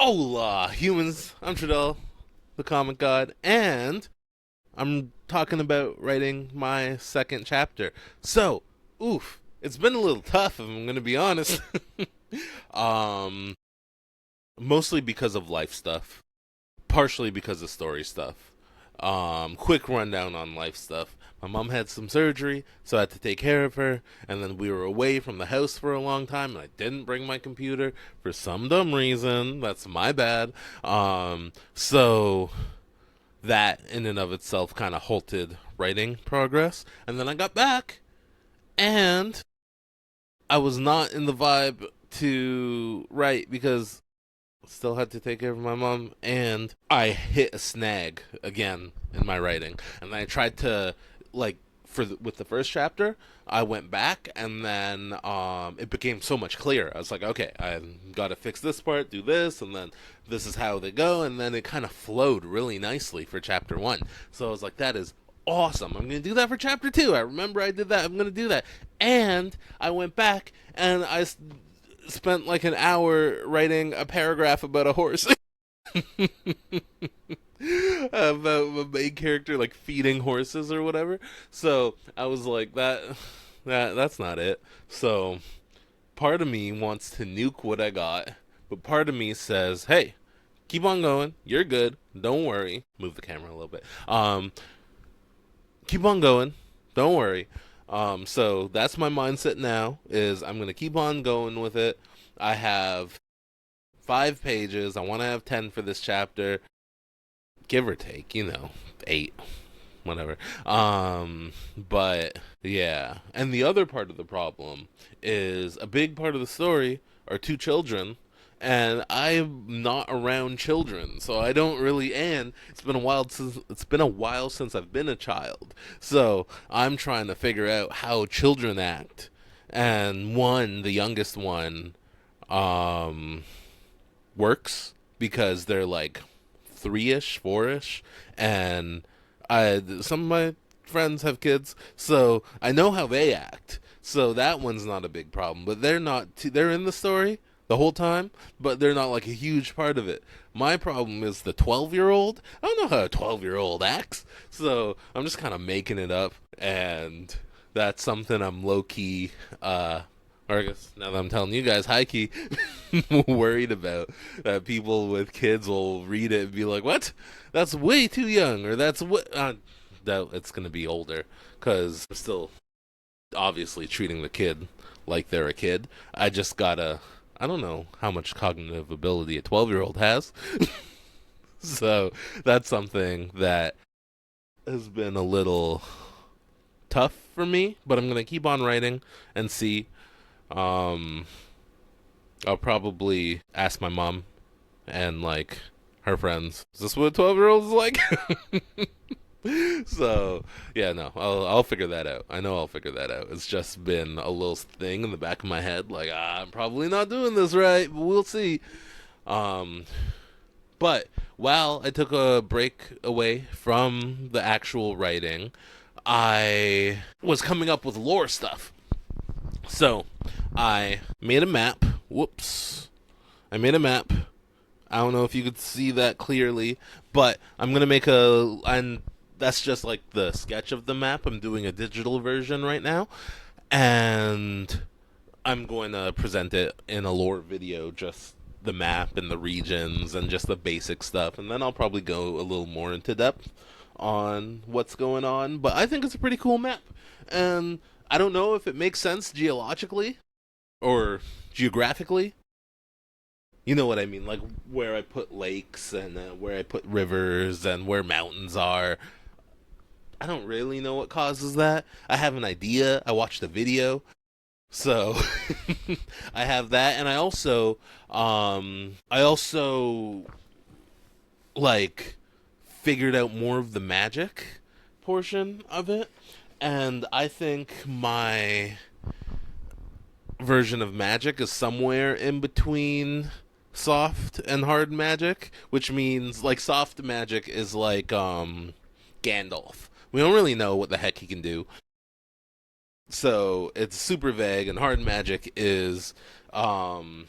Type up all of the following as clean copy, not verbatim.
Hola, humans. I'm Tredel, the comic god, and I'm talking about writing my second chapter. So, it's been a little tough, if I'm gonna be honest. um, Mostly because of life stuff, partially because of story stuff. Quick rundown on life stuff. My mom had some surgery, so I had to take care of her, and then we were away from the house for a long time, and I didn't bring my computer for some dumb reason. That's my bad. So that in and of itself kind of halted writing progress. And then I got back, and I was not in the vibe to write because still had to take care of my mom, and I hit a snag again in my writing. And I tried to, like, with the first chapter, I went back, and then it became so much clearer. I was like, okay, I got to fix this part, do this, and then this is how they go, and then it kind of flowed really nicely for chapter one. So I was like, that is awesome. I'm going to do that for chapter two. I remember I did that. I'm going to do that. And I went back and I spent like an hour writing a paragraph about a horse. About the main character like feeding horses or whatever. So I was like, that's not it. So part of me wants to nuke what I got, but part of me says, hey, keep on going. You're good. Don't worry. Move the camera a little bit. Keep on going. Don't worry. So that's my mindset now. Is I'm gonna keep on going with it. I have 5 pages. I want to have 10 for this chapter, give or take. 8, whatever. But yeah. And the other part of the problem is a big part of the story are two children, and I'm not around children, so I don't really. And it's been a while since I've been a child, so I'm trying to figure out how children act. And the youngest one, um, works because they're like 3-ish, 4-ish, and some of my friends have kids, so I know how they act. So that one's not a big problem. But they're not. They're in the story the whole time, but they're not like a huge part of it. My problem is the 12-year-old. I don't know how a 12-year-old acts, so I'm just kind of making it up, and that's something I'm low key. Or I guess now that I'm telling you guys, high key, worried about that people with kids will read it and be like, "What? That's way too young," or "That's what." That it's gonna be older because I'm still obviously treating the kid like they're a kid. I just gotta. I don't know how much cognitive ability a 12-year-old has, so that's something that has been a little tough for me. But I'm gonna keep on writing and see. Um, I'll probably ask my mom and like her friends. Is this what a 12-year-old is like? So yeah, no, I'll figure that out. I know I'll figure that out. It's just been a little thing in the back of my head, like I'm probably not doing this right, but we'll see. Um, but while I took a break away from the actual writing, I was coming up with lore stuff. So I made a map. Whoops. I made a map. I don't know if you could see that clearly, but I'm going to and that's just like the sketch of the map. I'm doing a digital version right now, and I'm going to present it in a lore video, just the map and the regions and just the basic stuff, and then I'll probably go a little more into depth on what's going on. But I think it's a pretty cool map, and I don't know if it makes sense geologically or geographically. You know what I mean? Like where I put lakes and where I put rivers and where mountains are. I don't really know what causes that. I have an idea. I watched a video. So I have that, and I also like figured out more of the magic portion of it, and I think my version of magic is somewhere in between soft and hard magic, which means like soft magic is like Gandalf. We don't really know what the heck he can do. So it's super vague, and hard magic is um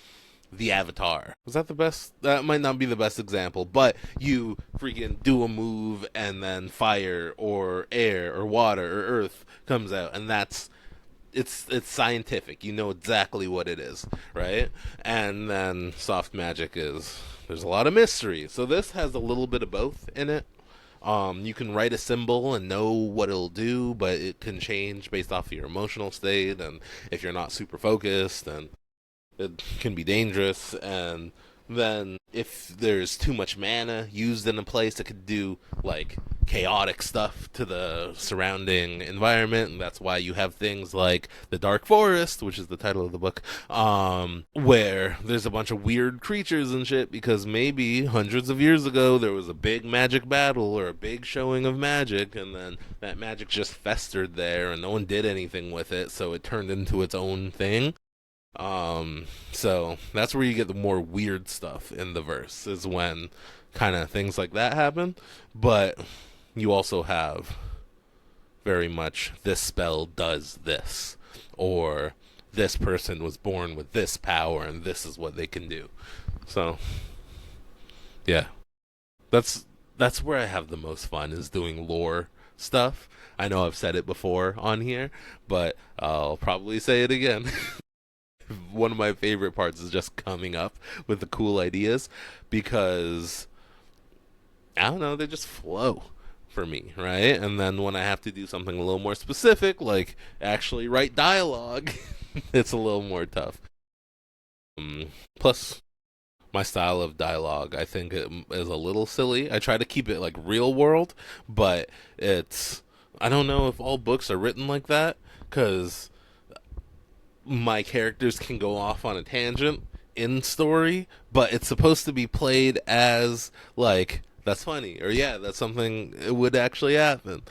the Avatar. Was that the best? That might not be the best example, but you freaking do a move and then fire or air or water or earth comes out, and that's it's scientific. You know exactly what it is, right? And then soft magic is there's a lot of mystery. So this has a little bit of both in it. You can write a symbol and know what it'll do, but it can change based off of your emotional state, and if you're not super focused, and it can be dangerous. And then if there's too much mana used in a place, it could do like chaotic stuff to the surrounding environment, and that's why you have things like the Dark Forest, which is the title of the book, where there's a bunch of weird creatures and shit, because maybe hundreds of years ago there was a big magic battle or a big showing of magic, and then that magic just festered there and no one did anything with it, so it turned into its own thing. So that's where you get the more weird stuff in the verse, is when kind of things like that happen. But you also have very much this spell does this, or this person was born with this power and this is what they can do. So yeah, that's where I have the most fun, is doing lore stuff. I know I've said it before on here, but I'll probably say it again. One of my favorite parts is just coming up with the cool ideas, because I don't know, they just flow for me, right? And then when I have to do something a little more specific, like actually write dialogue, it's a little more tough. Plus, my style of dialogue, I think it is a little silly. I try to keep it like real world, but it's, I don't know if all books are written like that, because my characters can go off on a tangent in story, but it's supposed to be played as like, that's funny, or yeah, that's something it would actually happen.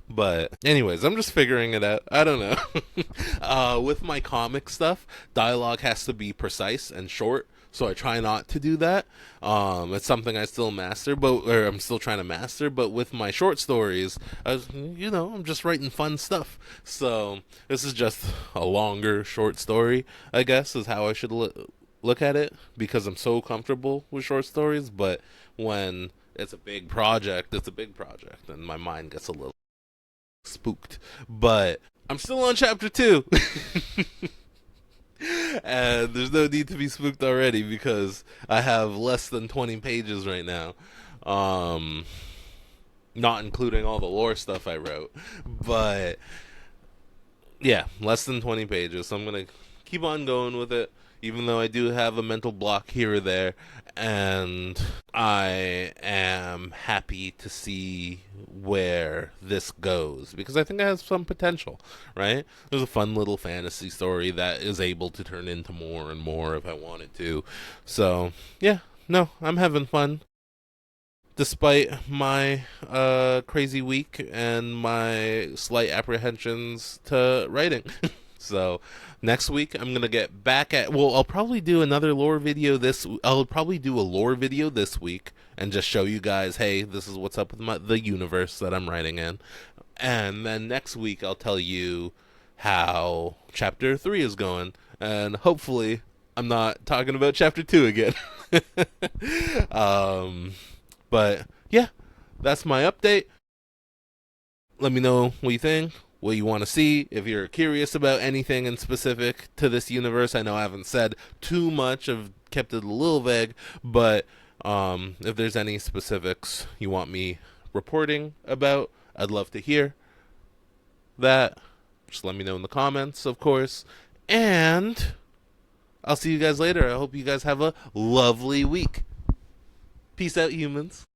But anyways, I'm just figuring it out. I don't know. With my comic stuff, dialogue has to be precise and short, so I try not to do that. It's something I still master, or I'm still trying to master. But with my short stories, I'm just writing fun stuff. So this is just a longer short story, I guess, is how I should look at it, because I'm so comfortable with short stories. But when it's a big project, and my mind gets a little spooked. But I'm still on chapter 2. And there's no need to be spooked already, because I have less than 20 pages right now. Not including all the lore stuff I wrote. But yeah, less than 20 pages. So I'm going to keep on going with it, even though I do have a mental block here or there. And I am happy to see where this goes, because I think it has some potential, right? There's a fun little fantasy story that is able to turn into more and more if I wanted to. So, yeah, no, I'm having fun, despite my crazy week and my slight apprehensions to writing. So next week I'm gonna get back at. Well, I'll probably do another lore video this. I'll probably do a lore video this week and just show you guys, hey, this is what's up with the universe that I'm writing in. And then next week I'll tell you how chapter 3 is going, and hopefully I'm not talking about chapter 2 again. But yeah, that's my update. Let me know what you think, what you want to see, if you're curious about anything in specific to this universe. I know I haven't said too much, I've kept it a little vague, but if there's any specifics you want me reporting about, I'd love to hear that. Just let me know in the comments, of course. And I'll see you guys later. I hope you guys have a lovely week. Peace out, humans.